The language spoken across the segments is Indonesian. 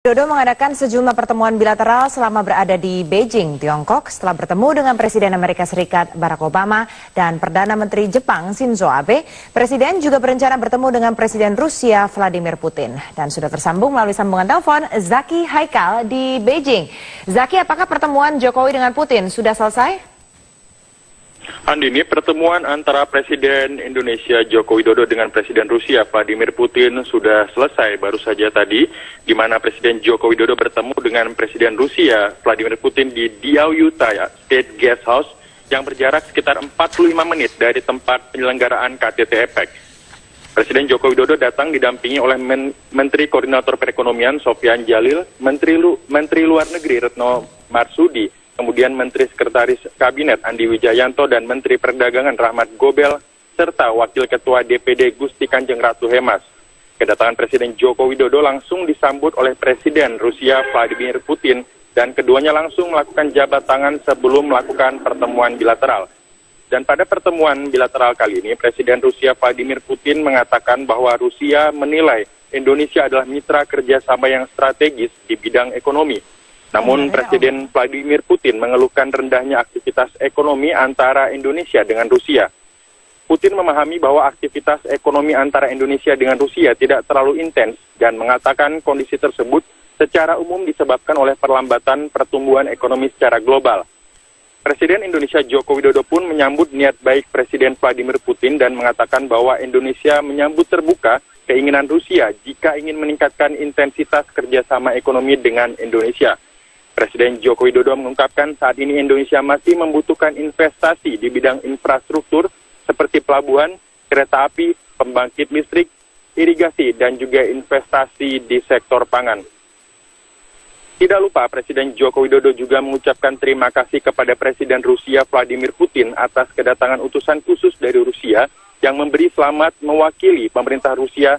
Widodo mengadakan sejumlah pertemuan bilateral selama berada di Beijing, Tiongkok setelah bertemu dengan Presiden Amerika Serikat Barack Obama dan Perdana Menteri Jepang Shinzo Abe. Presiden juga berencana bertemu dengan Presiden Rusia Vladimir Putin. Dan sudah tersambung melalui sambungan telepon Zaki Haikal di Beijing. Zaki, apakah pertemuan Jokowi dengan Putin sudah selesai? Andini, pertemuan antara Presiden Indonesia Joko Widodo dengan Presiden Rusia Vladimir Putin sudah selesai baru saja tadi, di mana Presiden Joko Widodo bertemu dengan Presiden Rusia Vladimir Putin di Diaoyuta State Guest House yang berjarak sekitar 45 menit dari tempat penyelenggaraan KTT APEC. Presiden Joko Widodo datang didampingi oleh Menteri Koordinator Perekonomian Sofyan Jalil, Menteri Luar Negeri Retno Marsudi, kemudian Menteri Sekretaris Kabinet Andi Wijayanto dan Menteri Perdagangan Rahmat Gobel, serta Wakil Ketua DPD Gusti Kanjeng Ratu Hemas. Kedatangan Presiden Joko Widodo langsung disambut oleh Presiden Rusia Vladimir Putin dan keduanya langsung melakukan jabat tangan sebelum melakukan pertemuan bilateral. Dan pada pertemuan bilateral kali ini, Presiden Rusia Vladimir Putin mengatakan bahwa Rusia menilai Indonesia adalah mitra kerjasama yang strategis di bidang ekonomi. Namun Presiden Vladimir Putin mengeluhkan rendahnya aktivitas ekonomi antara Indonesia dengan Rusia. Putin memahami bahwa aktivitas ekonomi antara Indonesia dengan Rusia tidak terlalu intens dan mengatakan kondisi tersebut secara umum disebabkan oleh perlambatan pertumbuhan ekonomi secara global. Presiden Indonesia Joko Widodo pun menyambut niat baik Presiden Vladimir Putin dan mengatakan bahwa Indonesia menyambut terbuka keinginan Rusia jika ingin meningkatkan intensitas kerjasama ekonomi dengan Indonesia. Presiden Joko Widodo mengungkapkan saat ini Indonesia masih membutuhkan investasi di bidang infrastruktur seperti pelabuhan, kereta api, pembangkit listrik, irigasi, dan juga investasi di sektor pangan. Tidak lupa, Presiden Joko Widodo juga mengucapkan terima kasih kepada Presiden Rusia Vladimir Putin atas kedatangan utusan khusus dari Rusia yang memberi selamat mewakili pemerintah Rusia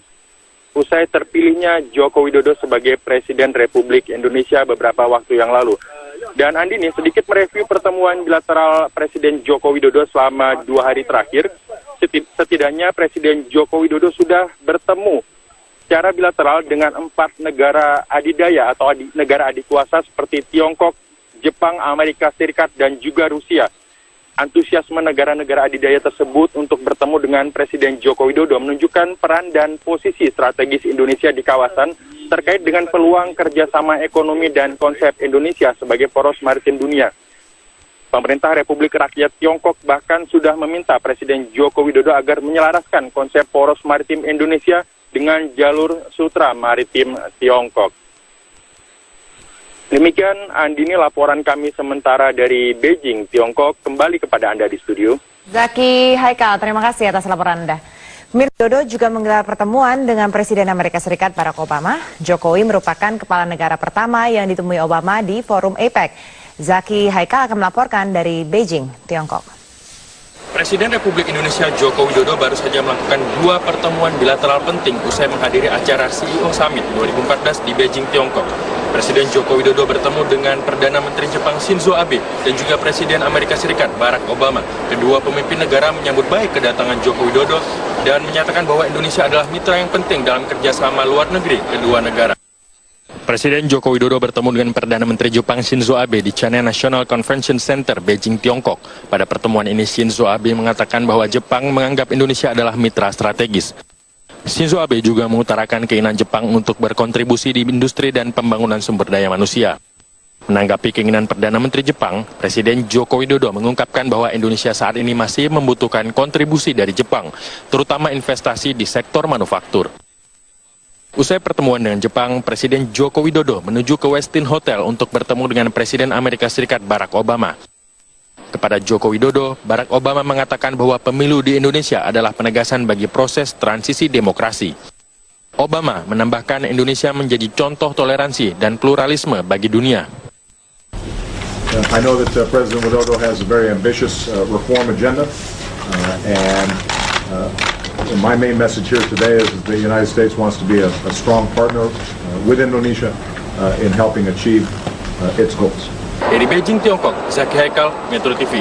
usai terpilihnya Joko Widodo sebagai Presiden Republik Indonesia beberapa waktu yang lalu. Dan Andini, sedikit mereview pertemuan bilateral Presiden Joko Widodo selama 2 hari terakhir. Setidaknya Presiden Joko Widodo sudah bertemu secara bilateral dengan 4 negara adidaya atau negara adikuasa seperti Tiongkok, Jepang, Amerika Serikat, dan juga Rusia. Antusiasme negara-negara adidaya tersebut untuk bertemu dengan Presiden Joko Widodo menunjukkan peran dan posisi strategis Indonesia di kawasan terkait dengan peluang kerjasama ekonomi dan konsep Indonesia sebagai poros maritim dunia. Pemerintah Republik Rakyat Tiongkok bahkan sudah meminta Presiden Joko Widodo agar menyelaraskan konsep poros maritim Indonesia dengan jalur sutra maritim Tiongkok. Demikian, Andini, laporan kami sementara dari Beijing, Tiongkok. Kembali kepada Anda di studio. Zaki Haikal, terima kasih atas laporan Anda. Widodo juga menggelar pertemuan dengan Presiden Amerika Serikat Barack Obama. Jokowi merupakan kepala negara pertama yang ditemui Obama di forum APEC. Zaki Haikal akan melaporkan dari Beijing, Tiongkok. Presiden Republik Indonesia Joko Widodo baru saja melakukan 2 pertemuan bilateral penting usai menghadiri acara CEO Summit 2014 di Beijing, Tiongkok. Presiden Joko Widodo bertemu dengan Perdana Menteri Jepang Shinzo Abe dan juga Presiden Amerika Serikat Barack Obama. Kedua pemimpin negara menyambut baik kedatangan Joko Widodo dan menyatakan bahwa Indonesia adalah mitra yang penting dalam kerjasama luar negeri kedua negara. Presiden Joko Widodo bertemu dengan Perdana Menteri Jepang Shinzo Abe di China National Convention Center, Beijing, Tiongkok. Pada pertemuan ini, Shinzo Abe mengatakan bahwa Jepang menganggap Indonesia adalah mitra strategis. Shinzo Abe juga mengutarakan keinginan Jepang untuk berkontribusi di industri dan pembangunan sumber daya manusia. Menanggapi keinginan Perdana Menteri Jepang, Presiden Joko Widodo mengungkapkan bahwa Indonesia saat ini masih membutuhkan kontribusi dari Jepang, terutama investasi di sektor manufaktur. Usai pertemuan dengan Jepang, Presiden Joko Widodo menuju ke Westin Hotel untuk bertemu dengan Presiden Amerika Serikat Barack Obama. Kepada Joko Widodo, Barack Obama mengatakan bahwa pemilu di Indonesia adalah penegasan bagi proses transisi demokrasi. Obama menambahkan Indonesia menjadi contoh toleransi dan pluralisme bagi dunia. I know that President Widodo has a very ambitious reform agenda, and my main message here today is that the United States wants to be a strong partner with Indonesia in helping achieve its goals. Dari Beijing, Tiongkok, Zaki Haikal, Metro TV.